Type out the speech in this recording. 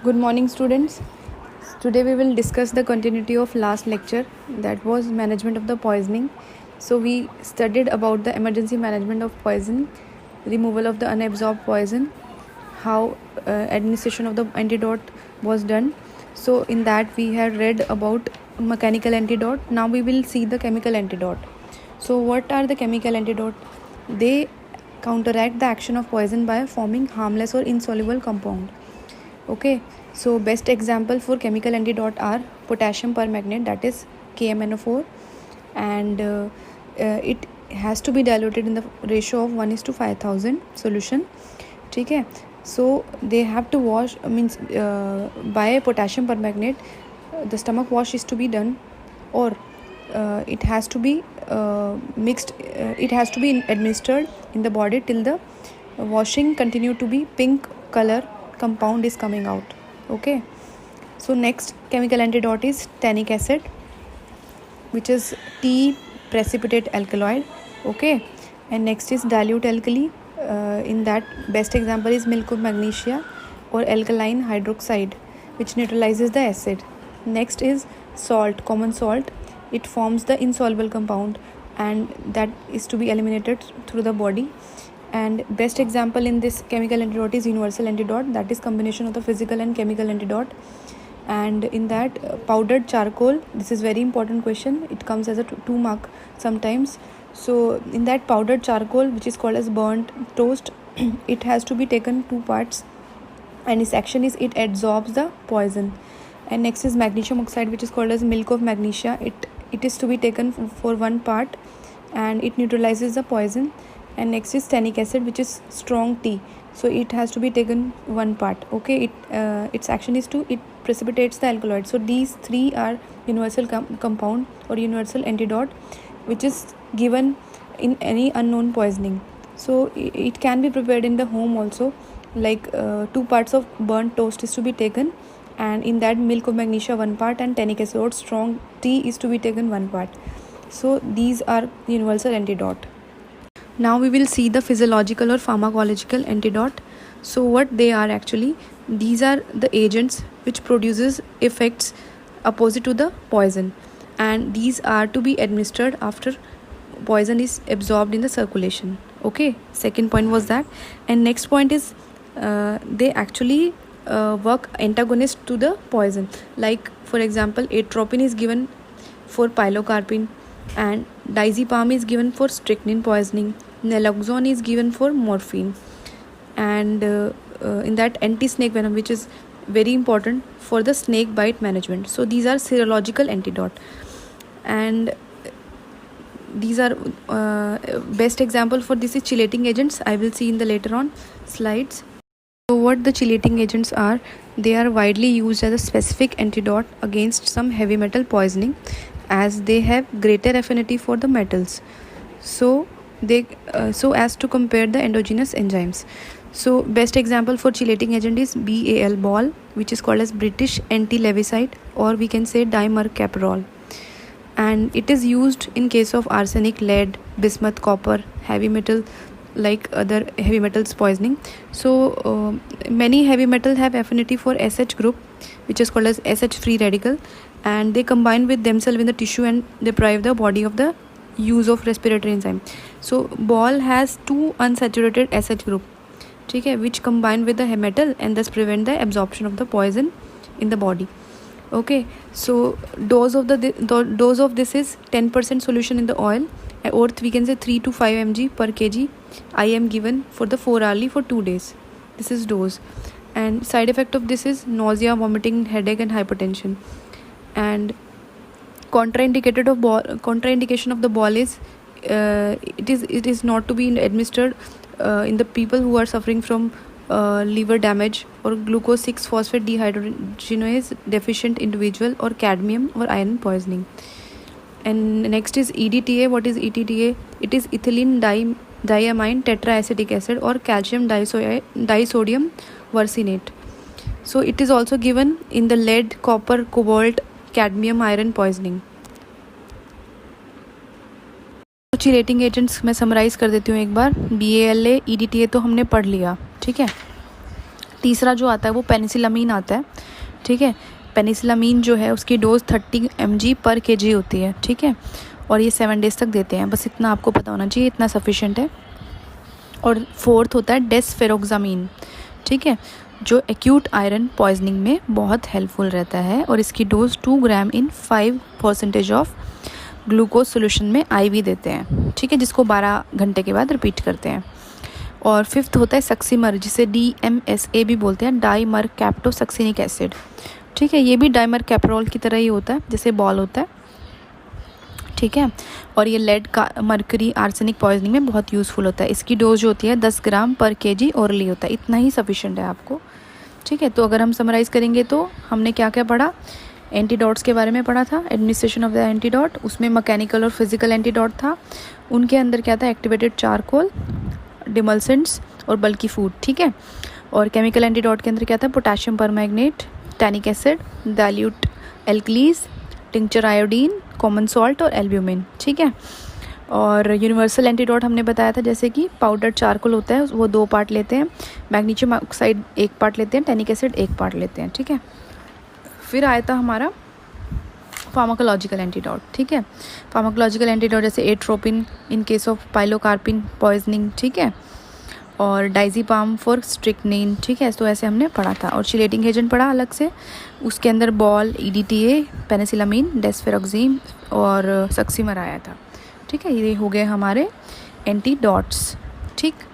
Good morning, students. Today we will discuss the continuity of last lecture, that was management of the poisoning. So we studied about the emergency management of poison, removal of the unabsorbed poison, how administration of the antidote was done. So in that we had read about mechanical antidote. Now we will see the chemical antidote. So what are the chemical antidote? They counteract the action of poison by forming harmless or insoluble compound. Okay, so best example for chemical antidote are potassium permanganate, that is KMnO4, and it has to be diluted in the ratio of 1:5000 solution. ठीक है, so they have to wash, by potassium permanganate the stomach wash is to be done, or it has to be mixed, it has to be administered in the body till the washing continue to be pink color compound is coming out. Okay, so next chemical antidote is tannic acid, which is T precipitate alkaloid. Okay, and next is dilute alkali. In that best example is milk of magnesia or alkaline hydroxide, which neutralizes the acid. Next is salt, common salt. It forms the insoluble compound and that is to be eliminated through the body. And best example in this chemical antidote is universal antidote, that is combination of the physical and chemical antidote. And in that powdered charcoal, this is very important question, it comes as a 2 mark sometimes. So in that powdered charcoal, which is called as burnt toast, it has to be taken 2 parts, and its action is it absorbs the poison. And next is magnesium oxide, which is called as milk of magnesia. It is to be taken for 1 part and it neutralizes the poison. And next is tannic acid, which is strong T, so it has to be taken 1 part. Okay, its action is to it precipitates the alkaloid. So these 3 are universal compound or universal antidote, which is given in any unknown poisoning. So it can be prepared in the home also, like 2 parts of burnt toast is to be taken, and in that milk of magnesia 1 part and tannic acid or strong T is to be taken 1 part. So these are universal antidote. Now we will see the physiological or pharmacological antidote. So what they are actually, these are the agents which produces effects opposite to the poison, and these are to be administered after poison is absorbed in the circulation. Okay, second point was that. And next point is they actually work antagonist to the poison. Like for example, atropine is given for pilocarpine, and diazepam is given for strychnine poisoning, naloxone is given for morphine, and in that anti-snake venom, which is very important for the snake bite management. So these are serological antidote, and these are best example for this is chelating agents. I will see in the later on slides. So what the chelating agents are, they are widely used as a specific antidote against some heavy metal poisoning, as they have greater affinity for the metals, so as to compare the endogenous enzymes. So best example for chelating agent is BAL, which is called as British anti-levisite, or we can say dimercaprol, and it is used in case of arsenic, lead, bismuth, copper, heavy metal, like other heavy metals poisoning. So many heavy metal have affinity for SH group, which is called as SH free radical, and they combine with themselves in the tissue and deprive the body of the use of respiratory enzyme. So ball has 2 unsaturated SH group, okay, which combine with the metal and thus prevent the absorption of the poison in the body. Okay, so dose of this is 10% solution in the oil, or we can say 3 to 5 mg per kg. I am given for the 4 hourly for 2 days. This is dose, and side effect of this is nausea, vomiting, headache, and hypertension. And contraindication of the ball is it is not to be administered in the people who are suffering from liver damage, or glucose 6-phosphate dehydrogenase deficient individual, or cadmium or iron poisoning. And next is EDTA. What is EDTA? It is ethylene diamine tetraacetic acid, or calcium disodium varsinate. So it is also given in the lead, copper, cobalt, cadmium, iron poisoning. Chelating agents मैं summarise कर देती हूँ एक बार. BALA, EDTA तो हमने पढ़ लिया, ठीक है. तीसरा जो आता है वो पेनिसिलामीन आता है, ठीक है। पेनिसिलामीन जो है उसकी डोज 30 mg पर kg होती है, ठीक है, और ये 7 डेज़ तक देते हैं। बस इतना आपको पता होना चाहिए, इतना सफिशेंट है। और फोर्थ होता है डेस्फेरोक्सामीन, ठीक है, जो एक्यूट आयरन पॉइजनिंग में बहुत हेल्पफुल रहता है, और इसकी dose 2 gram in 5% of glucose solution में IV देते हैं, ठीक है, जिसको 12 घंटे के बाद रिपीट करते हैं। और फिफ्थ होता है सक्सीमर, जिसे DMSA भी बोलते हैं, डाइमरकैप्टोसक्सिनिक एसिड, ठीक है। ये भी डाइमरकैप्रोल की तरह ही होता है, जैसे बॉल होता है, ठीक है। और ये लेड का मरकरी आर्सेनिक पॉइजनिंग में बहुत यूज़फुल होता है। इसकी डोज होती है 10 ग्राम पर kg ओरली होता है, इतना ही सफिशेंट है आपको, ठीक है। तो अगर हम समराइज़ करेंगे तो हमने क्या क्या पढ़ा, एंटीडोट्स के बारे में पढ़ा था, एडमिनिस्ट्रेशन ऑफ द एंटीडोट, उसमें मैकेनिकल और फिजिकल एंटीडोट था। उनके अंदर क्या था, एक्टिवेटेड चारकोल, डिमल्सेंट्स और बल्की फूड, ठीक है। और केमिकल एंटीडोट के अंदर क्या था, potassium permanganate, tannic acid, dilute alkalis, tincture iodine, common salt और एल्ब्यूमिन, ठीक है। और यूनिवर्सल एंटीडोट हमने बताया था, जैसे कि पाउडर चारकोल होता है वो 2 पार्ट लेते हैं, मैग्नीशियम ऑक्साइड 1 पार्ट लेते हैं, टैनिक एसिड 1 पार्ट लेते हैं, ठीक है। फिर आया था हमारा फार्माकोलॉजिकल एंटीडोट, ठीक है। फार्माकोलॉजिकल एंटीडोट जैसे atropine in case of pilocarpine poisoning, ठीक है, और डाइजीपाम फॉर स्ट्रिक्निन, ठीक है। तो ऐसे हमने पढ़ा था। और चिलेटिंग एजेंट पढ़ा अलग से, उसके अंदर बॉल, EDTA, पेनिसिलामीन, डेस्फेरोक्सीम और सक्सीमर आया था, ठीक है। ये हो गए हमारे एंटीडोट्स, ठीक।